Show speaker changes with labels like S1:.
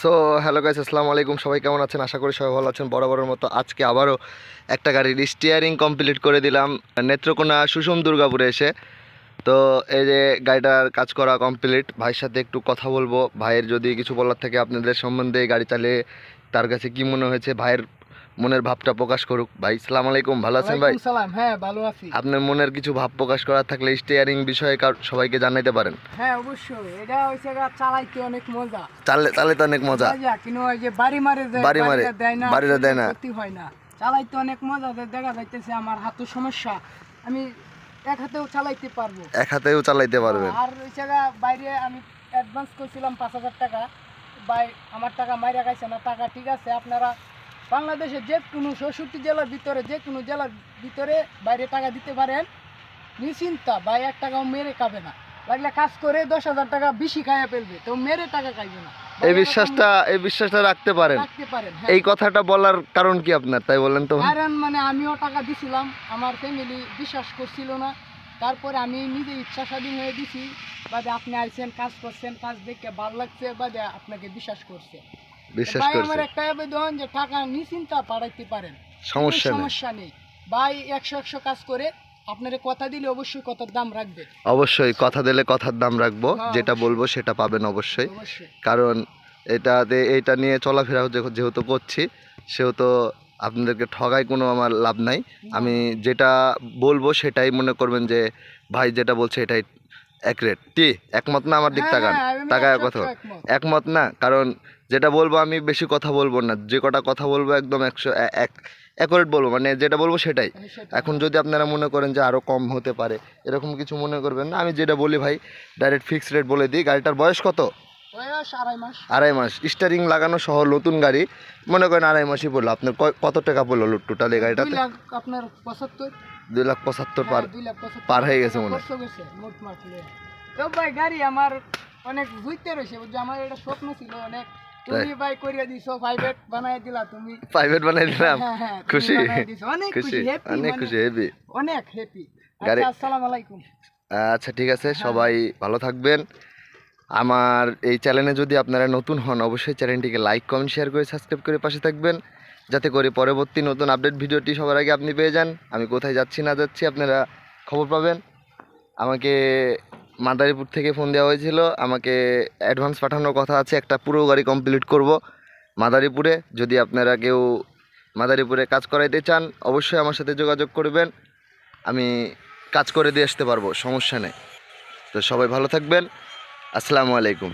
S1: So hello guys, আসসালামু আলাইকুম। সবাই কেমন আছেন? আশা করি সবাই ভালো আছেন। বরাবরের মতো আজকে আবারও একটা গাড়ির স্টিয়ারিং কমপ্লিট করে দিলাম নেত্রকোনা সুষম দুর্গাপুরে এসে। তো এই যে গাড়িটার কাজ করা কমপ্লিট। ভাইয়ের সাথে একটু কথা বলবো। ভাইয়ের যদি কিছু বলার থাকে আপনাদের সম্বন্ধে, গাড়ি চালিয়ে তার কাছে কি মনে হয়েছে, ভাইয়ের মনের ভাবটা প্রকাশ করুক। ভাই আসসালামু আলাইকুম, ভালো আছেন ভাই?
S2: সালাম। হ্যাঁ, ভালো আছি।
S1: আপনার মনের কিছু ভাব প্রকাশ করার থাকলে স্টিয়ারিং বিষয়ে সবাইকে জানাইতে পারেন।
S2: হ্যাঁ, অবশ্যই। এটা হইছে চালাইতে অনেক মজা।
S1: চালাতে অনেক মজা।
S2: কিন্তু ওই যে বাড়ি মারে দেয় না,
S1: বাড়িটা দেয় না,
S2: ক্ষতি হয় না। চালাইতে অনেক মজা। দেখা যাইতেছে আমার হাতের সমস্যা, আমি এক হাতেও চালাইতে পারবো।
S1: এক হাতেও চালাইতে পারবেন।
S2: আর ওই বাইরে আমি অ্যাডভান্স করছিলাম 5,000 টাকা। ভাই আমার টাকা মাইরা খাইছে না। টাকা ঠিক আছে, আপনারা বাংলাদেশের যে কোনো 64 জেলার ভিতরে, যে কোনো জেলার ভিতরে বাইরে টাকা দিতে পারেন নিশ্চিন্তা। ভাই 1 টাকাও মেরে খাবে না। লাগলে কাজ করে 10,000 টাকা বেশি খাইয়া ফেলবে, তো মেরে টাকা খাইবে না।
S1: এই বিশ্বাসটা রাখতে পারেন।
S2: হ্যাঁ।
S1: এই কথাটা বলার কারণ কি আপনার, তাই বলেন তো?
S2: কারণ মানে আমিও টাকা দিছিলাম, আমার ফ্যামিলি বিশ্বাস করছিল না। তারপরে আমি নিজে ইচ্ছা স্বাধীন হয়ে দিছি। বাদে আপনি আইছেন, কাজ করছেন, কাজ দেখে ভালো লাগছে, বাদে আপনাকে বিশ্বাস করছে। ভাই আমার একটা আবেদন যে টাকা নিশ্চিন্তা পাঠাইতে পারেন, সমস্যা নেই। ভাই 100 কাজ করে আপনারে কথা দিলে অবশ্যই কথার দাম রাখবে।
S1: অবশ্যই কথা দিলে কথার দাম রাখবো। যেটা বলবো সেটা পাবেন অবশ্যই। কারণ এইটা নিয়ে চলাফেরা যেহেতু করছি, সেহেতু আপনাদেরকে ঠগাই কোনো আমার লাভ নাই। আমি যেটা বলবো সেটাই মনে করবেন যে ভাই যেটা বলছে এটাই অ্যাকুরেট। একমত না? আমার দিক তাকায় কথা একমত না? কারণ যেটা বলবো আমি বেশি কথা বলবো না, যে কটা কথা বলবো একদম 100 অ্যাকুরেট বলবো, মানে যেটা বলবো সেটাই। এখন যদি আপনারা মনে করেন যে আরও কম হতে পারে, এরকম কিছু মনে করবেন না। আমি যেটা বলি ভাই ডাইরেক্ট ফিক্সড রেট বলে দিই। গাড়িটার বয়স কত? 2.5 মাস। স্টারিং লাগানো সহ নতুন গাড়ি, মনে করেন 2.5 মাসই পড়লো। আপনার কত টাকা পড়লো টোটাল এই গাড়িটাতে? 2,75,000 পার হয়ে গেছে মনে হয়।
S2: ভাই গাড়ি আমার অনেক বুঝতে রয়েছে, আমার এটা স্বপ্ন ছিল অনেক। তুমি ভাই করিয়া দিছো, প্রাইভেট বানাই দিলা তুমি।
S1: প্রাইভেট বানাই দিলাম, খুশি
S2: অনেক খুশি,
S1: হেভি,
S2: অনেক হ্যাপি। আচ্ছা, আসসালামু আলাইকুম।
S1: আচ্ছা ঠিক আছে, সবাই ভালো থাকবেন। আমার এই চ্যানেলে যদি আপনারা নতুন হন, অবশ্যই চ্যানেলটিকে লাইক, কমেন্ট, শেয়ার করে সাবস্ক্রাইব করে পাশে থাকবেন, যাতে করে পরবর্তী নতুন আপডেট ভিডিওটি সবার আগে আপনি পেয়ে যান। আমি কোথায় যাচ্ছি না যাচ্ছি আপনারা খবর পাবেন। আমাকে মাদারীপুর থেকে ফোন দেওয়া হয়েছিল, আমাকে অ্যাডভান্স পাঠানোর কথা আছে। একটা পুরো গাড়ি কমপ্লিট করব মাদারীপুরে। যদি আপনারা কেউ মাদারীপুরে কাজ করাইতে চান, অবশ্যই আমার সাথে যোগাযোগ করবেন। আমি কাজ করে দিয়ে আসতে পারবো, সমস্যা নেই। তো সবাই ভালো থাকবেন। আসসালামু আলাইকুম।